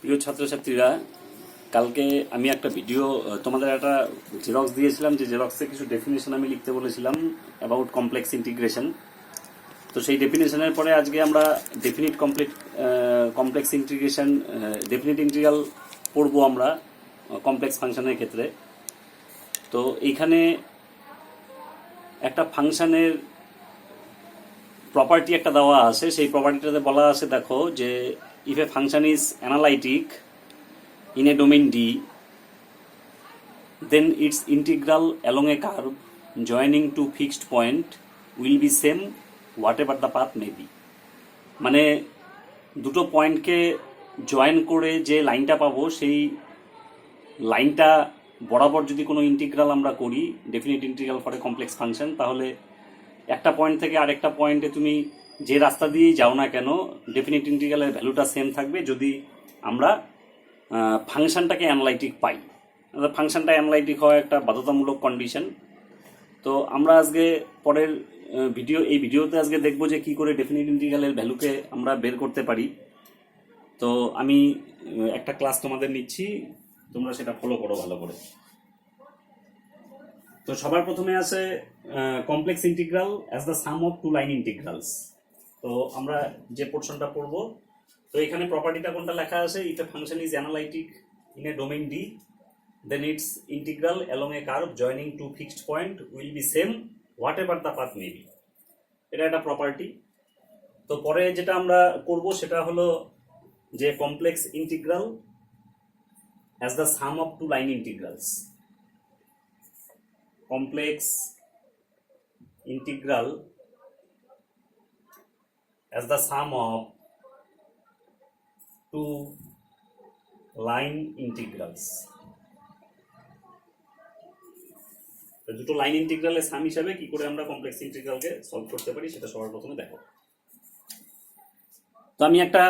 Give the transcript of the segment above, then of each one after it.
প্রিয় ছাত্রছাত্রীরা, কালকে আমি একটা ভিডিও তোমাদের একটা জেরক্স দিয়েছিলাম, যে জেরক্সে কিছু ডেফিনেশন আমি লিখতে বলেছিলাম অ্যাবাউট কমপ্লেক্স ইন্টিগ্রেশন। তো সেই ডেফিনেশনের পরে আজকে আমরা definite complex integration, definite integral পড়বো আমরা কমপ্লেক্স ফাংশনের ক্ষেত্রে। তো এইখানে একটা ফাংশনের প্রপার্টি একটা দেওয়া আছে, সেই প্রপার্টিটাতে বলা আছে, দেখো যে if a function is analytic in a domain D, then its integral along a curve joining two fixed point will be same whatever the path may be. মানে দুটো পয়েন্টকে জয়েন করে যে লাইনটা পাবো, সেই লাইনটা বরাবর যদি কোনো ইন্টিগ্রাল আমরা করি, definite integral for a complex function, তাহলে একটা পয়েন্ট থেকে আরেকটা পয়েন্টে তুমি যে রাস্তা দিয়েই যাও না কেন, ডেফিনিট ইন্টিগ্রালের ভ্যালুটা সেম থাকবে যদি আমরা ফাংশনটাকে অ্যানালাইটিক পাই। ফাংশনটা অ্যানালাইটিক হয় একটা বাধ্যতামূলক কন্ডিশন। তো আমরা আজকে পরের এই ভিডিওতে আজকে দেখবো যে কি করে ডেফিনিট ইন্টিগ্রালের ভ্যালুকে আমরা বের করতে পারি। তো আমি একটা ক্লাস তোমাদের নিচ্ছি, তোমরা সেটা ফলো করো ভালো করে। তো সবার প্রথমে আছে complex integral as the sum of two line integrals. তো আমরা যে পোর্শনটা পড়বো, তো এখানে প্রপার্টিটা কোনটা লেখা আছে, if a function is analytic in a domain D, then its integral along a curve joining two fixed point will be same whatever the path may be. এটা একটা প্রপার্টি। তো পরে যেটা আমরা করব সেটা হলো যে complex integral as the sum of two line integrals. Complex integral as the sum of two line integrals. দুটো লাইন ইন্টিগ্রালের সাম হিসাবে কি করে আমরা কমপ্লেক্স ইন্টিগ্রালকে সলভ করতে পারি সেটা সবার প্রথমে দেখো। তো আমি একটা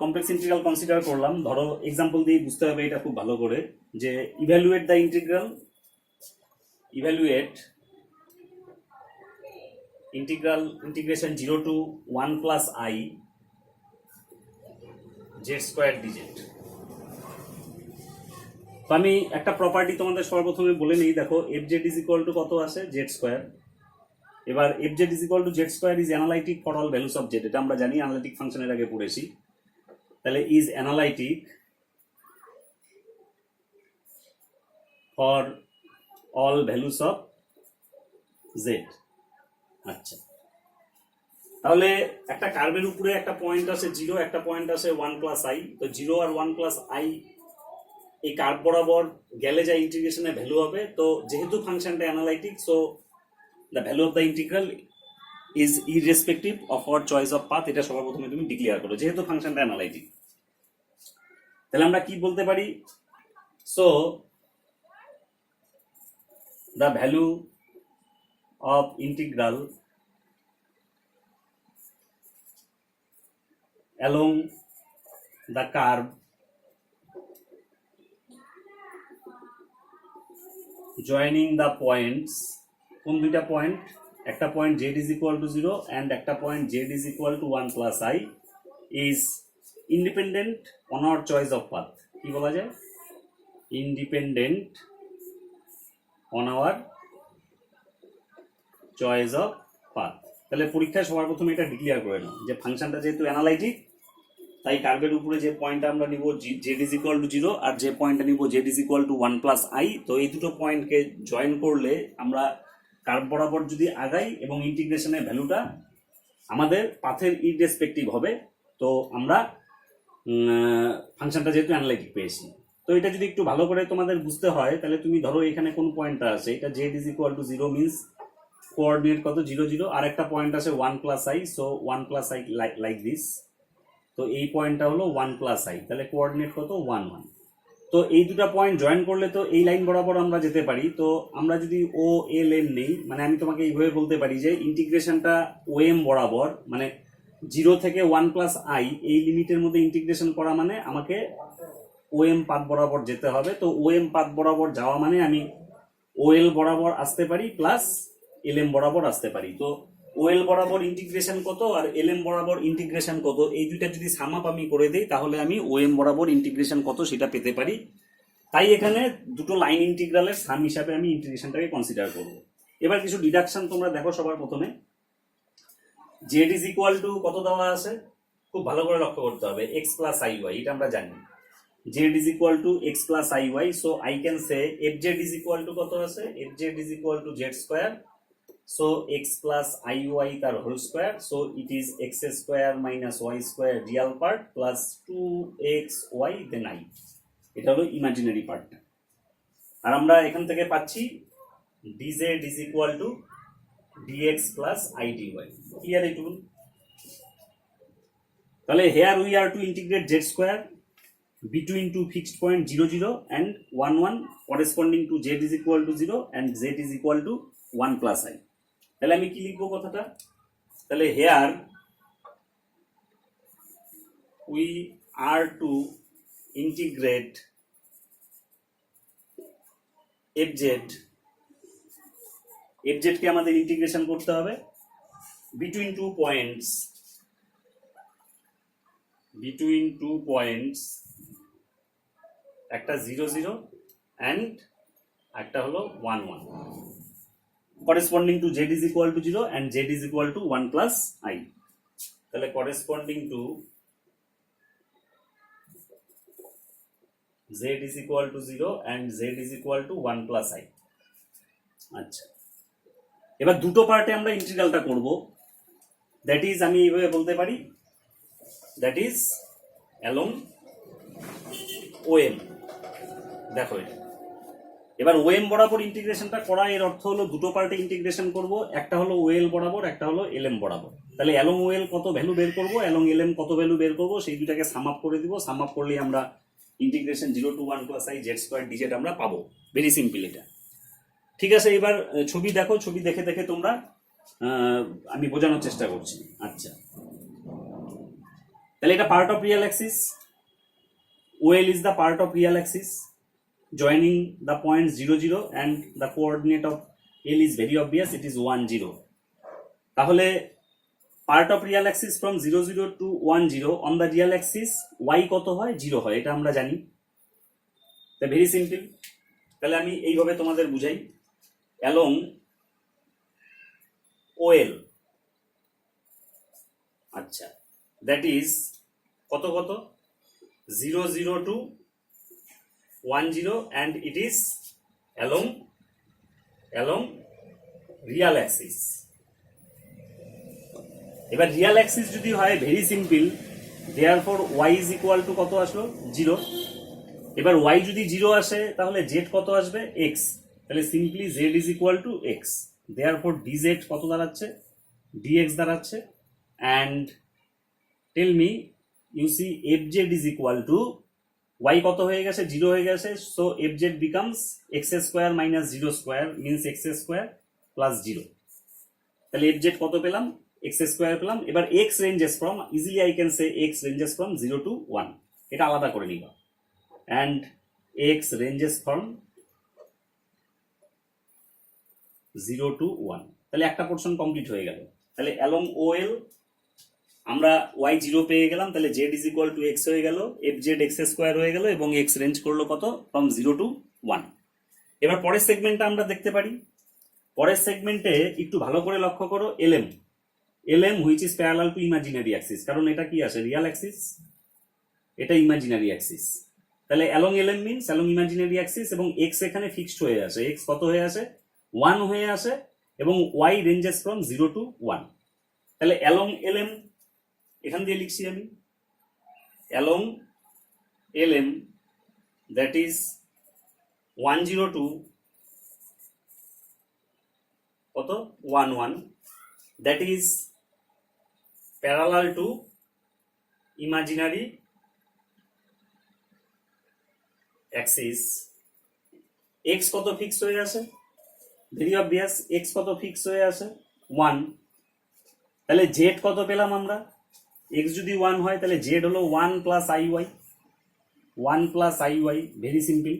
কমপ্লেক্স ইন্টিগ্রাল কনসিডার করলাম। ধরো এক্সাম্পল দিয়ে বুঝতে হবে এটা খুব ভালো করে, যে evaluate the integral, integration 0 to 1 plus I z square dz। তো আমি একটা প্রপার্টি তোমাদের সর্বপ্রথমে বলে নিই। দেখো fz ইজ ইকুয়াল টু কত আছে, z স্কোয়ার। এবার fz is equal two z square is analytic for all values of z। এটা আমরা জানি, অ্যানালাইটিক ফাংশনের আগে পড়েছি। তাহলে is analytic for all values of z। আচ্ছা, তাহলে একটা কার্ভের উপরে একটা পয়েন্ট আছে 0, একটা পয়েন্ট আছে 1 প্লাস i। তো 0 আর 1 প্লাস i এই কার্ভ বরাবর গেলে যা ইন্টিগ্রেশনের ভ্যালু হবে, তো যেহেতু ফাংশনটা analytic, so the value of the integral is irrespective of our choice of path. এটা সবার প্রথমে তুমি ডিক্লেয়ার করো, যেহেতু ফাংশনটা অ্যানালাইটিক। তাহলে আমরা কি বলতে পারি, so the value of integral along the curve joining the points, কোন দুইটা পয়েন্ট, একটা point z is equal to 0 and একটা point z is equal to 1 plus I is independent on our choice of path। কি বলা যায়, independent on our choice of path। তাহলে পরীক্ষায় সবার প্রথমে এটা ডিক্লেয়ার করে নাও যে ফাংশনটা যেহেতু অ্যানালাইটিক, তাই কার্ভের উপরে যে পয়েন্টটা আমরা নিব z is equal to 0 আর যে পয়েন্টটা নিব z is equal to 1 plus I। তো এই দুটো পয়েন্টকে জয়েন করলে আমরা কার্ভ বরাবর যদি আগাই এবং ইন্টিগ্রেশনের ভ্যালুটা আমাদের পাথের ইররেসপেক্টিভ হবে, তো আমরা ফাংশনটা যেহেতু অ্যানালাইটিক পেয়েছি। তো এটা যদি একটু ভালো করে তোমাদের বুঝতে হয়, তাহলে তুমি ধরো এখানে কোন পয়েন্টটা আছে, এটা z is equal to 0 means coordinate কত 0 0, আর একটা পয়েন্ট আছে 1 plus I, so 1 plus I like this. তো এই পয়েন্টটা হলো 1 প্লাস I, তাহলে কোঅর্ডিনেট কত 1 1। তো এই দুটা পয়েন্ট জয়েন করলে তো এই লাইন বরাবর আমরা যেতে পারি। তো আমরা যদি ও এ লেন নেই, মানে আমি তোমাকে এইভাবে বলতে পারি যে ইন্টিগ্রেশনটা OM বরাবর, মানে 0 থেকে 1 প্লাস I এই লিমিটের মধ্যে ইন্টিগ্রেশন করা মানে আমাকে OM পাথ বরাবর যেতে হবে। তো OM পাথ বরাবর যাওয়া মানে আমি OL বরাবর আসতে পারি প্লাস LM বরাবর আসতে পারি। তো ওএল বরাবর ইন্টিগ্রেশন কত আর এলএম বরাবর ইন্টিগ্রেশন কত, এই দুইটা যদি সাম আপ আমি করে দিই তাহলে আমি ওএম বরাবর ইন্টিগ্রেশন কত সেটা পেতে পারি। তাই এখানে দুটো লাইন ইন্টিগ্রালের সাম হিসাবে আমি ইন্টিগ্রেশনটাকে কনসিডার করব। এবার কিছু ডিডাকশন তোমরা দেখো। সবার প্রথমে জেড ইজ ইকুয়াল টু কত দেওয়া আছে, খুব ভালো করে লক্ষ্য করতে হবে, এক্স প্লাস আই ওয়াই, এটা আমরা জানি। Z is equal to x plus i y, so I can say f Z is equal to কত আছে, f Z is equal to Z square, so x plus iy তার whole square, so it is x square minus y square real part plus 2xy then I, এটা হলো imaginary পার্টটা। আর আমরা এখান থেকে পাচ্ছি dz is equal to dx plus I dy, clear এইটুকু? তাহলে here we are to integrate z square between two fixed point 0 0 and 1 1 corresponding to z is equal to 0 and z is equal to 1 plus I। তাহলে আমি কি লিখবো কথাটা, তাহলে here we are to integrate F Z, F Z কে আমাদের integration করতে হবে বিটুইন টু পয়েন্টস, একটা 0 0 অ্যান্ড একটা হলো 1 1, corresponding to z is equal to 0 and z is equal to 1 plus I। তাহলে corresponding to z is equal to 0 and z is equal to 1 plus I। আচ্ছা, এবার দুটো পার্টে আমরা ইন্টিগ্রালটা করব, দ্যাট ইজ আমি এইভাবে বলতে পারি, দ্যাট ইজ অ্যালং ওএম। দেখো এটা এবার ওএম বরাবর ইন্টিগ্রেশনটা করা, এর অর্থ হলো দুটো পার্টে ইন্টিগ্রেশন করব, একটা হলো ওএল বরাবর, একটা হলো এলএম বরাবর। তাহলে অ্যালং ওএল কত ভ্যালু বের করব, অ্যালং এলএম কত ভ্যালু বের করব, সেই দুটাকে সাম আপ করে দিব। সাম আপ করলে আমরা integration 0 to 1 plus I z square dz আমরা পাবো। ভেরি সিম্পল এটা, ঠিক আছে? এবার ছবি দেখো, ছবি দেখে দেখে তোমরা আমি বোঝানোর চেষ্টা করছি। আচ্ছা, তাহলে এটা part of real Axis, OL is the part of real Axis joining the points 0 0 and the coordinate of L is very obvious, it is 1 0। তাহলে part of real axis from 0 0 to 1 0 on the real axis y কত হয়, 0 হয়, এটা আমরা জানি। তা very simple, তাহলে আমি এইভাবে তোমাদের বুঝাই, along OL, আচ্ছা, that is কত কত 0 0 to 1 0 and it is along real axis। এবার রিয়াল অ্যাক্সিস যদি হয়, very simple, therefore y is equal to কত আসলো, 0। এবার y যদি 0 আসে তাহলে z কত আসবে, x, তাহলে simply z is equal to x, therefore dz কত দাঁড়াচ্ছে, dx দাঁড়াচ্ছে। and tell me, you see fz is equal to y কত হয়ে গেছে, 0 হয়ে গেছে, so fz becomes x square minus 0 square means x square plus 0। তাহলে fz কত পেলাম, x square পেলাম। এবার x ranges from, easily I can say x ranges from 0 to 1, এটা আলাদা করে নিবা, and x ranges from 0 to 1। তাহলে একটা পোর্শন কমপ্লিট হয়ে গেল। তাহলে along OL আমরা y0 পেয়ে গেলাম, তাহলে z is equal to x হয়ে গেল, fz x স্কয়ার হয়ে গেল এবং x রেঞ্জ করলো কত, from 0 to 1। এবার পরের সেগমেন্টটা আমরা দেখতে পারি। পরের সেগমেন্টে একটু ভালো করে লক্ষ্য করো, lm which is parallel to imaginary axis, কারণ এটা কি আসে, রিয়াল অ্যাক্সিস, এটা ইমাজিনারি অ্যাক্সিস। তাহলে along lm means along imaginary axis এবং x এখানে ফিক্সড হয়ে আসে, x কত হয়ে আসে, 1 হয়ে আসে এবং y ranges from 0 to 1। তাহলে along lm এখান দিয়ে লিখছি আমি, along lm that is 102 কত 11, that is parallel to imaginary axis। x কত ফিক্স হয়ে আছে, ভেরি অবভিয়াস, x কত ফিক্স হয়ে আছে 1। তাহলে z কত পেলাম আমরা, x যদি 1 হয় তাহলে z হলো 1 প্লাস iy, ভেরি সিম্পল।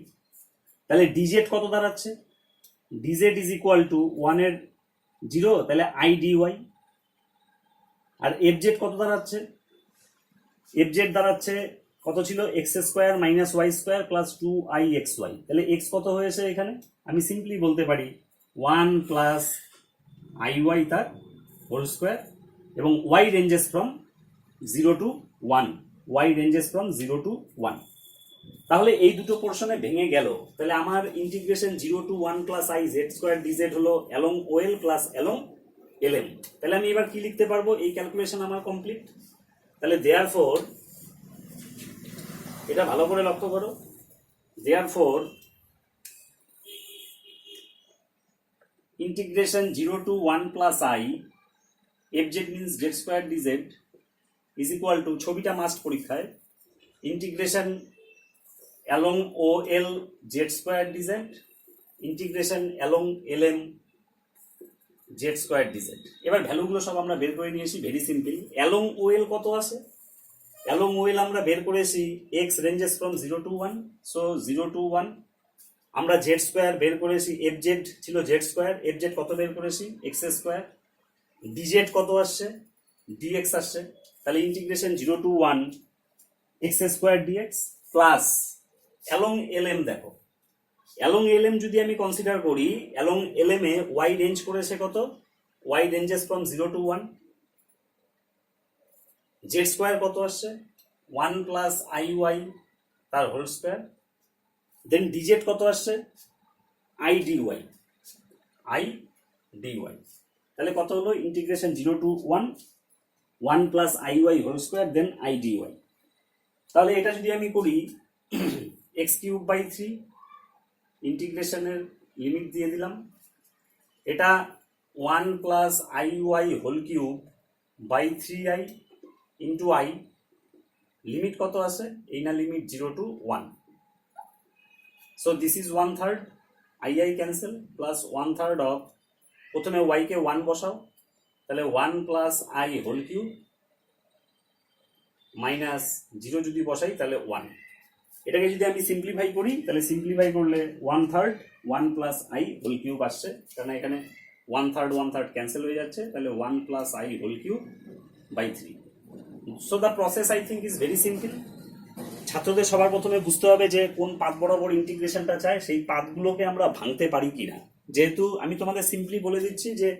তাহলে dz কত দাঁড়াচ্ছে, dz ইজ ইকুয়াল টু 1 এর 0, তাহলে i dy, আর এফ জেড কত দাঁড়াচ্ছে? এফ জেড দাঁড়াচ্ছে কত ছিল? X square minus y square plus 2ixy। তাহলে এক্স কত হয়েছে এখানে? আমি সিম্পলি বলতে পারি 1 প্লাস iy তার হোল স্কোয়ার, এবং y ranges from 0 to 1, y ranges from 0 to 1। তাহলে এই দুটো পোর্শনে ভেঙে গেল। তাহলে আমার integration 0 to 1 plus i Z square DZ হলো অ্যালং ওএল প্লাস অ্যালং এলএম। তাহলে আমি এবার কি লিখতে পারবো? এই ক্যালকুলেশন আমার কমপ্লিট। তাহলে দেয়ারফর, এটা ভালো করে লক্ষ্য করো, therefore integration 0 to 1 plus i F Z means Z square D Z is equal to, ছবিটা মাস্ট পরীক্ষায়, integration along O L Z square D Z integration along L M Z square D Z. এবার ভ্যালুগুলো সব আমরা বের করে নিয়েছি, very simple. Along O L কত আছে? অ্যালং ও এল আমরা বের করেছি X ranges from 0 to 1, so 0 to 1। আমরা জেড স্কোয়ার বের করেছি, এফ জেড ছিল জেড স্কোয়ার, এফ জেড কত বের করেছি? X square. ডিজেড কত আসছে? ডিএক্স আসছে। তাহলে integration 0 to 1 x square d x plus along L M. দেখো অ্যালং এল এম যদি আমি কনসিডার করি, অ্যালং এল এম এ ওয়াই রেঞ্জ করেছে কত? Y ranges from 0 to 1। Z square কত আসছে? 1 প্লাস আই ওয়াই তার হোল স্কোয়ার। দেন ডিজেড কত আসছে? I d y, i dy. তাহলে কত হলো? Integration 0 to 1 1 plus i y whole square then I dy. তাহলে এটা যদি আমি করি এক্স কিউব বাই 3, ইন্টিগ্রেশনের লিমিট দিয়ে দিলাম, এটা 1 plus i y whole cube by 3i into i, limit কত আছে? এই না limit 0 to 1। So this is 1/3, i cancel, plus 1/3 of, প্রথমে y কে 1 বসাও, তাহলে 1 plus i whole cube minus 0 যদি বসাই তাহলে 1। এটাকে যদি আমি সিম্পলিফাই করি, তাহলে সিম্পলিফাই করলে 1/3 1 প্লাস আই হোল কিউব আসছে, কারণ এখানে 1/3 ক্যান্সেল হয়ে যাচ্ছে, তাহলে 1 plus i whole cube by 3। So the process I think is very simple. ছাত্রদের সবার প্রথমে বুঝতে হবে যে কোন পাথ বরাবর ইন্টিগ্রেশনটা চায়, সেই পাথগুলোকে আমরা ভাঙতে পারি কিনা। যেহেতু আমি তোমাদের সিম্পলি বলে দিচ্ছি যে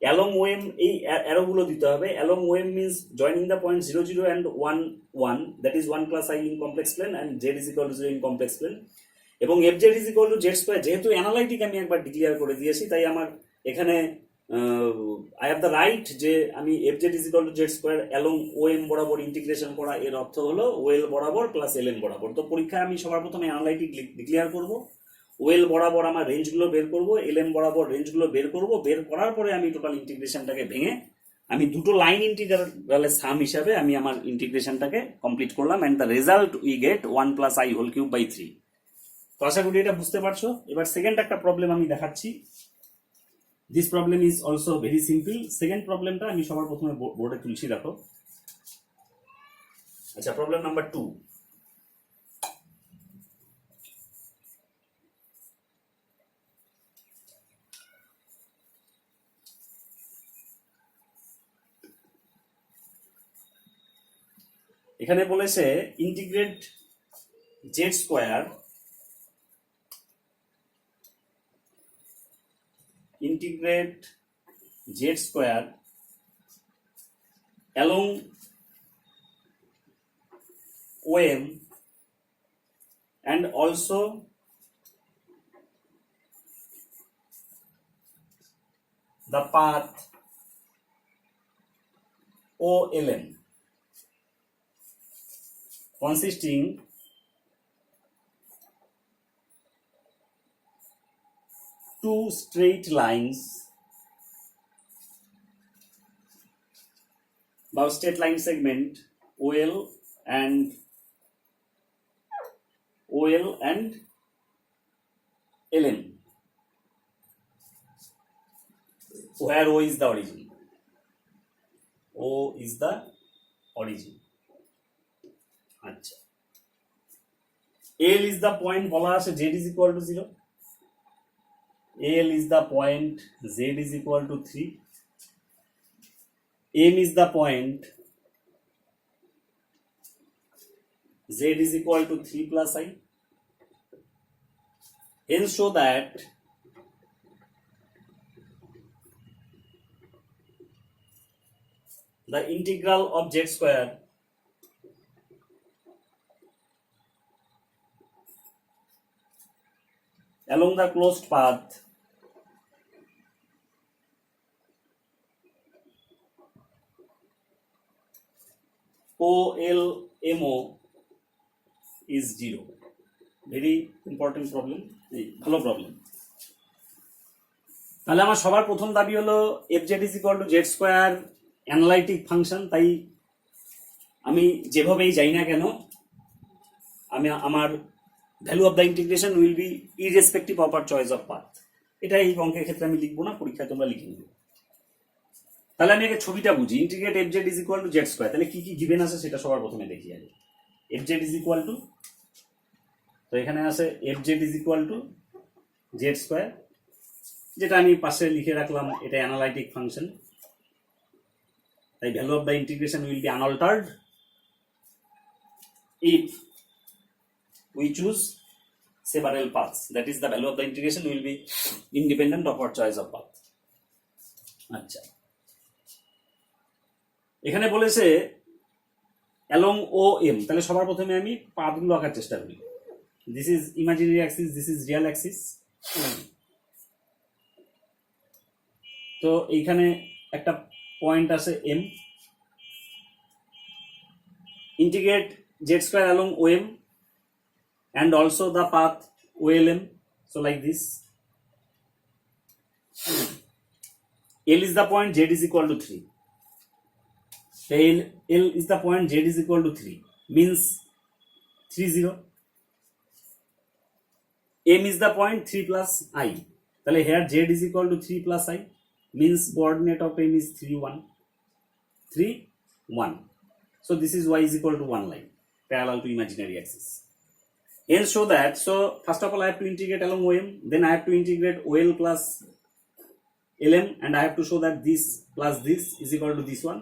অ্যালং ওএম, এই অ্যারোগুলো দিতে হবে। Along OM means joining the point 0 0 and 1 1, that is 1 plus I in complex plane and Z is equal to 0 in complex plane, এবং F Z is equal to Z square. যেহেতু analytic আমি একবার declare করে দিয়েছি, তাই আমার এখানে I have the right যে আমি f Z is equal to Z square along O M বরাবর ইন্টিগ্রেশন করা, এর অর্থ হলো ওয়েল বরাবর প্লাস এল এম বরাবর। তো পরীক্ষায় আমি সবার প্রথমে অ্যানালাইটিক ডিক্লেয়ার করব, ওয়েল বরাবর আমার রেঞ্জগুলো বের করব, এল এম বরাবর রেঞ্জগুলো বের করব, বের করার পরে আমি টোটাল ইন্টিগ্রেশনটাকে ভেঙে আমি দুটো লাইন ইন্টিগ্রালের সাম হিসাবে আমি আমার ইন্টিগ্রেশনটাকে কমপ্লিট করলাম, and the result we get 1 plus i whole cube by 3। তো আশা করি এটা বুঝতে পারছো। এবার সেকেন্ড একটা প্রবলেম আমি দেখাচ্ছি। This problem is also very simple. Second প্রবলেমটা আমি সবার প্রথমে বোর্ডে তুলছি, দেখো। আচ্ছা, প্রবলেম নাম্বার 2। এখানে বলেছে integrate Z square along OM and also the path OLM consisting two straight lines বা straight line segment OL and LM, where O is the origin. O is the origin. আচ্ছা, L is the point, বলা আছে Z is equal to 0. L is the point, Z is equal to 3. M is the point, Z is equal to 3 plus I. Hence show that the integral of Z square along the closed path OLMO is 0. Very important problem, ভালো problem. তাহলে আমার সবার প্রথম দাবি হলো fz is equal to z square analytic function. তাই আমি যেভাবেই যাই না কেন আমি আমার value of the integration will be irrespective of our choice of path. এটা এই অঙ্কের ক্ষেত্রে আমি লিখবো না, পরীক্ষায় তোমরা লিখে নেবে। তাহলে আমি আগে ছবিটা বুঝি। Integrate fz is equal to z square, তাহলে কি কি গিভেন আছে সেটা সবার প্রথমে দেখি আগে। fz is equal to, তো এখানে আছে fz is equal to z square, যেটা আমি পাশে লিখে রাখলাম, এটা অ্যানালাইটিক ফাংশন। তাই value of the integration will be unaltered if we choose several paths, that is the value of the integration will be independent of our choice of path. আচ্ছা, এখানে বলেছে along OM, তাহলে সবার প্রথমে আমি পাথগুলো আঁকার চেষ্টা করি। This is imaginary Axis, this is real Axis. তো এইখানে একটা পয়েন্ট আছে M, integrate z square along OM and also the path OLM, so like this. L is the point, z is equal to 3. L is the point, z is equal to 3 means 3 0. M is the point, 3 plus I. তাহলে here z is equal to 3 plus I means coordinate of M is 3 1 3 1. So this is y is equal to 1 line parallel to imaginary axis. Hence show that, so first of all I have to integrate along OM, then I have to integrate OL plus LM, and I have to show that this plus this is equal to this one.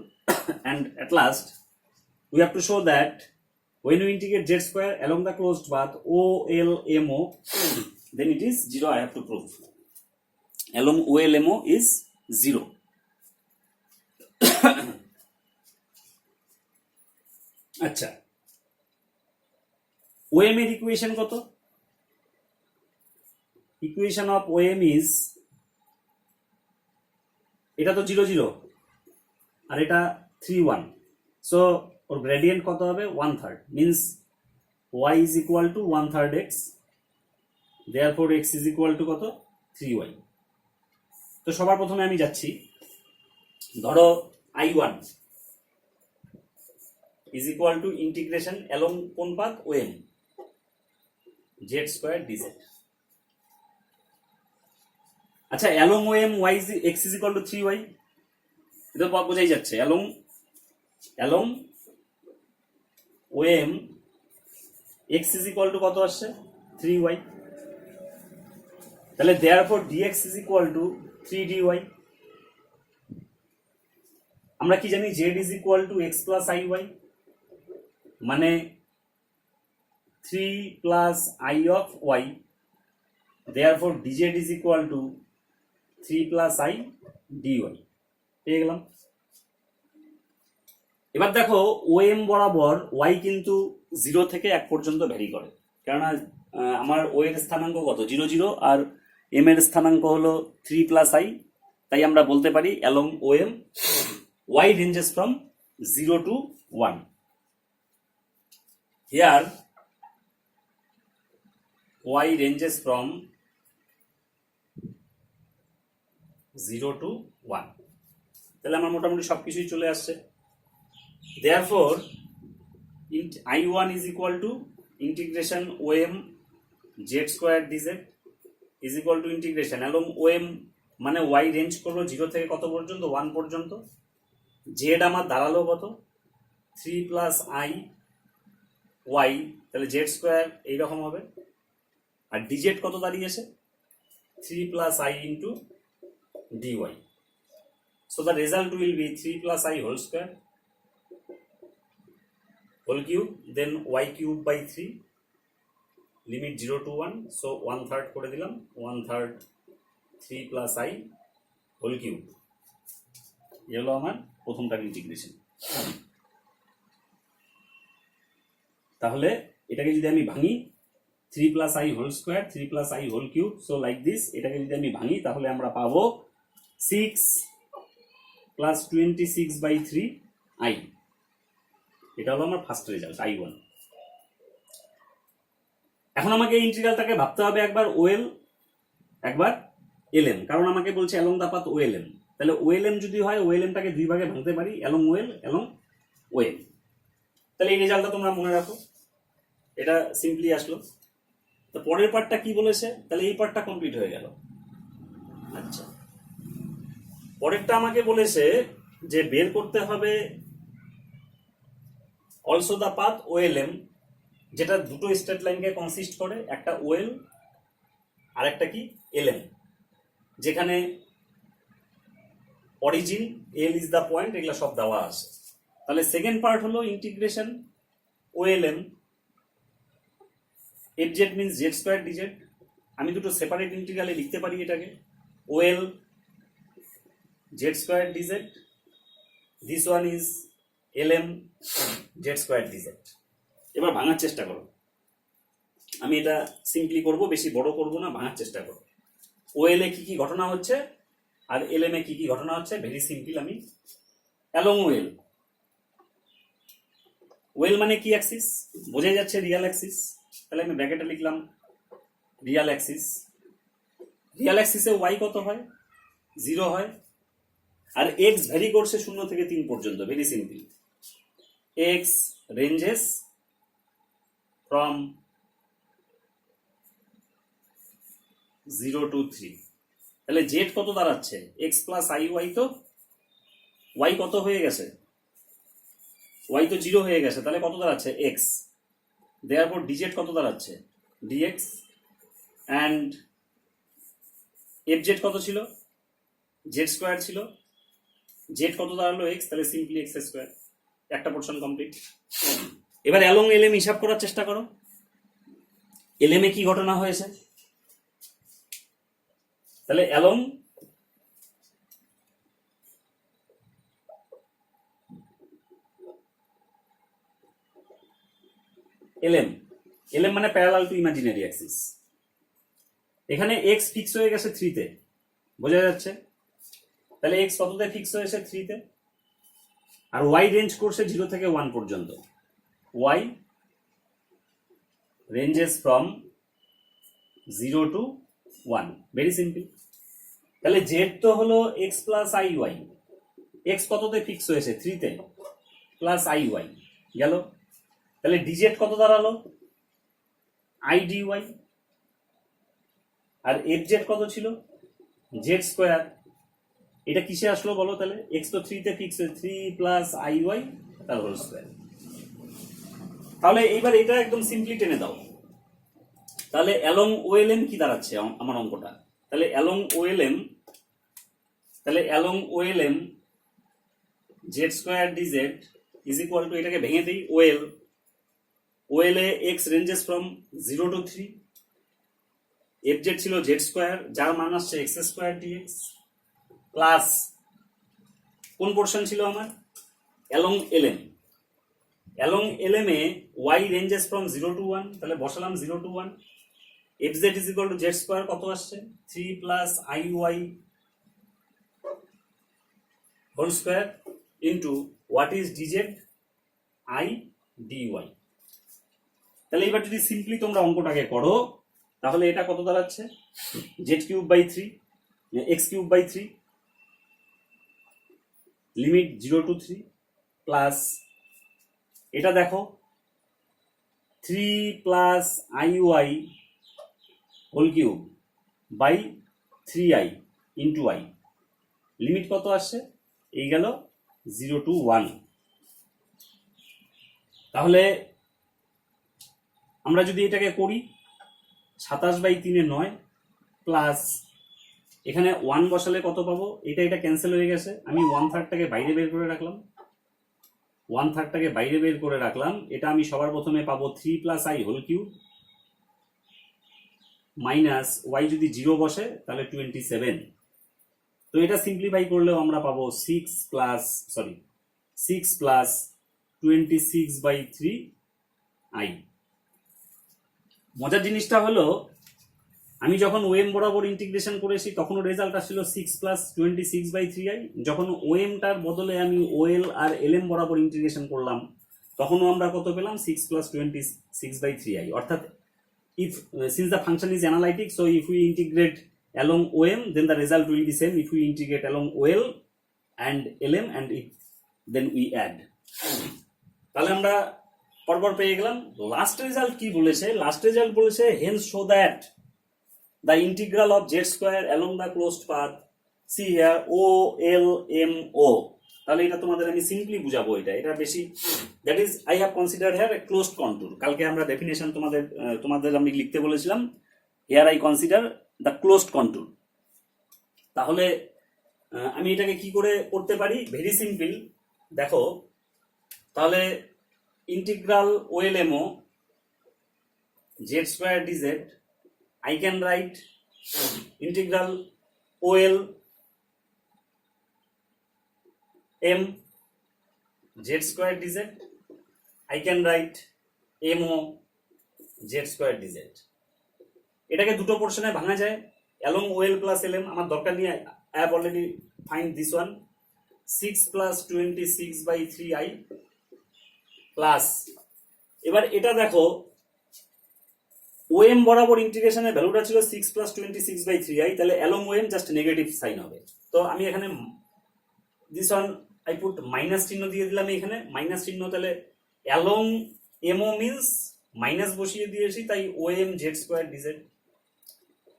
And at last we have to show that when we integrate z square along the closed path OLMO, then it is 0. I have to prove along OLMO is 0. আচ্ছা, OM এর equation কত? Equation of OM is, এটা তো 0 0 আর এটা 3 1, so ওর gradient কত হবে? 1/3 means y is equal to 1/3 x, therefore x is equal to কত? 3y. তো সবার প্রথমে আমি যাচ্ছি, ধরো I1 is equal to integration along কোন path? OM, z square dz. আচ্ছা, along OM y is x is equal to 3y, এটা বোঝাই যাচ্ছে। along OM x is equal to কত আসছে? 3y, তাহলে therefore dx is equal to 3dy. আমরা কি জানি? z is equal to x plus iy, মানে 3 plus I of y, therefore dz is equal to 3 plus I dy. পেয়ে গেলাম। এবার দেখো OM বরাবর y কিন্তু 0 থেকে 1 পর্যন্ত ভ্যারি করে, কেননা আমার O এর স্থানাঙ্ক কত? 0 0, আর M এর স্থানাঙ্ক হলো 3 plus I। তাই আমরা বলতে পারি along OM y ranges from 0 to 1. Here y ranges from 0 to 1. তাহলে আমার মোটামুটি সবকিছুই চলে আসছে। Therefore I1 is equal to integration OM z square dz is equal to integration along OM, মানে y রেঞ্জ করলো 0 থেকে কত পর্যন্ত? 1 পর্যন্ত। z আমার দাঁড়ালো কত? 3 plus I y, তাহলে z স্কোয়ার এইরকম হবে। আর dz কত দাঁড়িয়েছে? 3 plus I into dy. So the result will be 3 plus I whole square whole cube, then y cube by 3, limit 0 to 1, so 1/3 করে দিলাম, 1/3 3 plus I whole cube। এই হলো আমার প্রথমটার ইন্টিগ্রেশন। তাহলে এটাকে যদি আমি ভাঙি 3 plus I whole square 3 plus I whole cube, so like this, এটাকে যদি আমি ভাঙি তাহলে আমরা পাবো 6 plus 26/3 I। এটা হলো আমার ফার্স্ট রেজাল্ট I1। এখন আমাকে এই ইন্টিগ্রালটাকে ভাবতে হবে একবার OL একবার LM, কারণ আমাকে বলছে অ্যালং দা পাথ OLM। তাহলে OLM যদি হয় OLMটাকে দুই ভাগে ভাঙতে পারি, অ্যালং OL অ্যালং OL। তাহলে এই রেজাল্টটা তোমরা মনে রাখো, এটা সিম্পলি আসলো। তো পরের পার্টটা কি বলেছে, তাহলে এই পার্টটা কমপ্লিট হয়ে গেল। আচ্ছা, পরেরটা আমাকে বলেছে যে বের করতে হবে অলসো দা পাথ OLM, যেটা দুটো স্ট্রেট লাইনকে কনসিস্ট করে, একটা OL আর একটা কি LM, যেখানে origin L is the point, এগুলা সব দেওয়া আছে। তাহলে সেকেন্ড পার্ট হলো integration OLM, FZ means z square dz। আমি দুটো সেপারেট ইন্টিগ্রালে লিখতে পারি এটাকে, OL z square dz, this one is LM z square dz। এবার ভাঙার চেষ্টা করো, আমি এটা সিম্পলি করব, বেশি বড় করব না, ভাঙার চেষ্টা করো। OL এ কি কি ঘটনা হচ্ছে আর LM এ কি কি ঘটনা হচ্ছে, ভেরি সিম্পল। আমি অ্যালং OL, OL মানে কি অ্যাক্সিস, বোঝা যাচ্ছে রিয়াল অ্যাক্সিস। তাহলে আমি ব্র্যাকেটে লিখলাম রিয়াল অ্যাক্সিস। রিয়াল অ্যাক্সিসে y কত হয়, 0 হয়, আর x ভ্যারি করছে 0 থেকে 3 পর্যন্ত। Very simple, x ranges from 0 to 3। তাহলে z কত দাঁড়াচ্ছে, x প্লাস iy, তো y কত হয়ে গেছে, y তো 0 হয়ে গেছে, তাহলে কত দাঁড়াচ্ছে x, therefore dz কত দাঁড়াচ্ছে dx, and fz কত ছিল, z স্কয়ার ছিল, z কত দাঁড়ালো x, তাহলে সিম্পলি x স্কয়ার। একটা পোরশন কমপ্লিট। এবার অ্যালং LM হিসাব করার চেষ্টা করো, LM এ কি ঘটনা হয়েছে। তাহলে অ্যালং LM মানে প্যারালাল টু ইমাজিনারি অ্যাক্সিস। এখানে x ফিক্স হয়ে গেছে 3 তে, বোঝা যাচ্ছে। তাহলে x কততে ফিক্স হয়েছে 3 তে, আর y রেঞ্জ করছে 0 থেকে 1 পর্যন্ত। y ranges from 0 to 1, very simple. তাহলে z তো হলো x প্লাস iy, x কততে ফিক্স হয়েছে 3 তে, প্লাস iy গেল। তাহলে dz কত দাঁড়ালো idy, আর fz কত ছিল z স্কয়ার। এটা কিসে আসলো বলো, তাহলে x তো 3 তে ফিক্স হয়েছে, 3 প্লাস iy তার হোল স্কয়ার। তাহলে এইবার এটা একদম সিম্পলি টেনে দাও। তাহলে অ্যালং OLM কি দাঁড়াচ্ছে আমার অঙ্কটা, তাহলে অ্যালং OLM, তাহলে along OLM z square dz is equal two, এটাকে ভেঙে দিই, OL A x ranges from 0 to 3, fz ছিল z স্কয়ার, যার মান আসছে x স্কয়ার dx, প্লাস কোন পোরশন ছিল আমার along LM, along LM A y ranges from 0 to 1, তাহলে বসালাম 0 to 1, fz is equal two z square কত আসছে 3 plus iy whole square into what is dz I dy। তাহলে এবার যদি সিম্পলি তোমরা অঙ্কটাকে করো, তাহলে এটা কত দাঁড়াচ্ছে z³ 3, x³ 3, limit 0 to 3, plus এটা দেখো 3 plus iy whole cube by 3i into i, limit কত আসছে, এই গেল 0 to 1। তাহলে আমরা যদি এটাকে করি 27/3 9 প্লাস এখানে 1 বসালে কত পাবো? এটা ক্যান্সেল হয়ে গেছে, আমি 1/3টাকে বাইরে বের করে রাখলাম, 1/3টাকে বাইরে বের করে রাখলাম। এটা আমি সবার প্রথমে পাবো 3 + i whole cube minus y যদি 0 বসে তাহলে 27। তো এটা সিম্পলিফাই করলেও আমরা পাবো 6 + 26/3i। মজার জিনিসটা হলো আমি যখন ওএম বরাবর ইন্টিগ্রেশন করেছি তখনও রেজাল্ট আসছিল 6 + 26/3i। যখন ওএমটার বদলে আমি ওএল আর এলএম বরাবর ইন্টিগ্রেশন করলাম তখনও আমরা কত পেলাম? 6 + 26/3i। অর্থাৎ if since the function is analytic, so if we integrate along OM then the result will be same if we integrate along OL and LM and then we add। তাহলে আমরা পরপর পেয়ে গেলাম। লাস্ট রেজাল্ট কি বলেছে? Last result বলেছে hence show that the integral of z square along the closed path see here OLMO। তাহলে এটা তোমাদের আমি সিম্পলি বুঝাবো, এটা বেশি, that is I have consider here a closed contour. কালকে আমরা ডেফিনেশন তোমাদের আমি লিখতে বলেছিলাম, here I consider the closed contour. তাহলে আমি এটাকে কি করে করতে পারি? ভেরি সিম্পল, দেখো। তাহলে integral OLMO z² dz, I can write integral OL M z² dz, I can write MO z² dz। এটাকে দুটো পোর্শনে ভাঙা যায়, along OL + LM আমার দরকার নেই, I have already find this one, 6 + 26/3i plus, এবার এটা দেখো ওএম বরাবর ইন্টিগ্রেশনের ভ্যালুটা ছিল 6 + 26/3i, তাহলে along OM just negative sign হবে। তো আমি এখানে this one I put minus চিহ্ন দিয়ে দিলাম এখানে, মাইনাস চিহ্ন, তাহলে along MO মিন্স মাইনাস বসিয়ে দিয়েছি, তাই OM z² dz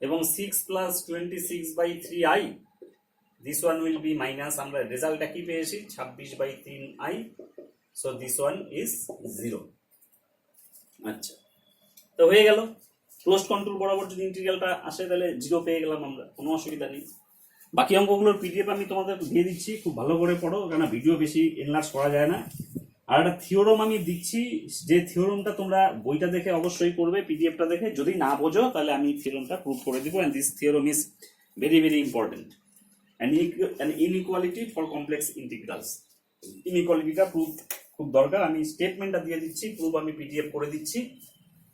এবং 6 + 26/3i this one will be minus, আমরা রেজাল্টটা কি পেয়েছি? 26/3i, so this one is 0। আচ্ছা, তো হয়ে গেল। ক্লোজড কন্ট্রোল বরাবর যদি ইন্টিগ্রালটা আসে তাহলে 0 পেয়ে গেলাম আমরা, কোনো অসুবিধা নেই। বাকি অঙ্কগুলোর পিডিএফ আমি তোমাদের দিয়ে দিচ্ছি, খুব ভালো করে পড়ো, কেন ভিডিও বেশি এনলার্জ করা যায় না। আর একটা থিওরম আমি দিচ্ছি, যে থিওরমটা তোমরা বইটা দেখে অবশ্যই করবে, পিডিএফটা দেখে। যদি না বোঝো তাহলে আমি থিওরমটা প্রুভ করে দিব, and this theorem is very very important. An inequality for complex integrals, ইনইকুয়ালিটিটা প্রুভ খুব দরকার। আমি স্টেটমেন্টটা দিয়ে দিচ্ছি, প্রুভ আমি পিডিএফ করে দিচ্ছি,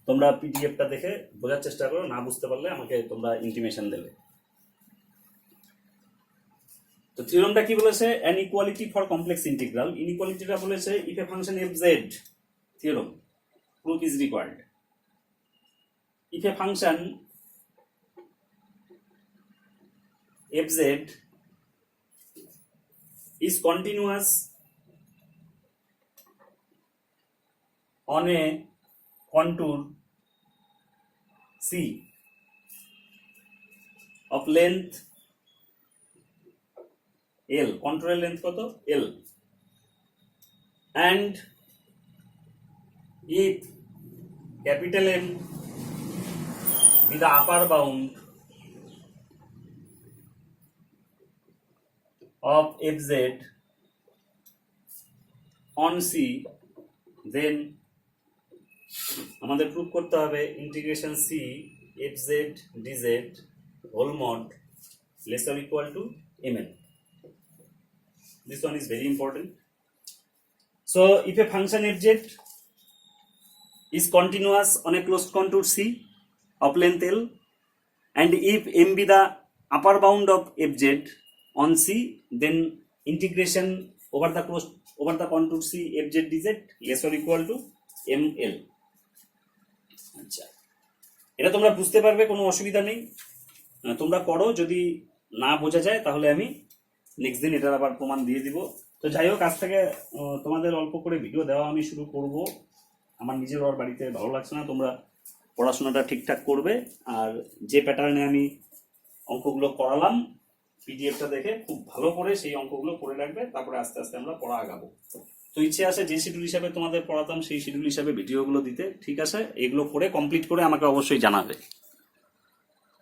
তোমরা পিডিএফটা দেখে বোঝার চেষ্টা করো, না বুঝতে পারলে আমাকে তোমরা ইন্টিমেশন দেবে। তো থিওরামটা কি বলেছে? An equality for complex integral, ইনইকুয়ালিটিটা বলেছে if a function fz, theorem proof is required, if a function fz is continuous on a contour C of length L, contour length কত? L, and if capital M be the upper bound of fz on C, then আমাদের prove করতে হবে integration C fz dz whole mod less or equal to mn. This one is very important. So if a function fz is continuous on a closed contour C of length L, and if m be the upper bound of fz on C, then integration over the contour C fz dz less or equal to ml. আচ্ছা, এটা তোমরা বুঝতে পারবে, কোনো অসুবিধা নেই, তোমরা করো। যদি না বোঝা যায় তাহলে আমি নেক্সট দিন এটার আবার প্রমাণ দিয়ে দিব। তো যাই হোক, আজ থেকে তোমাদের অল্প করে ভিডিও দেওয়া আমি শুরু করব। আমার নিজের ওর বাড়িতে ভালো লাগছে না, তোমরা পড়াশোনাটা ঠিকঠাক করবে। আর যে প্যাটার্নে আমি অঙ্কগুলো করালাম পিডিএফটা দেখে খুব ভালো করে সেই অঙ্কগুলো করে রাখবে, তারপরে আস্তে আস্তে আমরা পড়া আগাবো। তো ইচ্ছে আছে যে শিডিউল হিসাবে তোমাদের পড়াতাম সেই শিডিউল হিসাবে ভিডিওগুলো দিতে, ঠিক আছে? এগুলো করে কমপ্লিট করে আমাকে অবশ্যই জানাবে।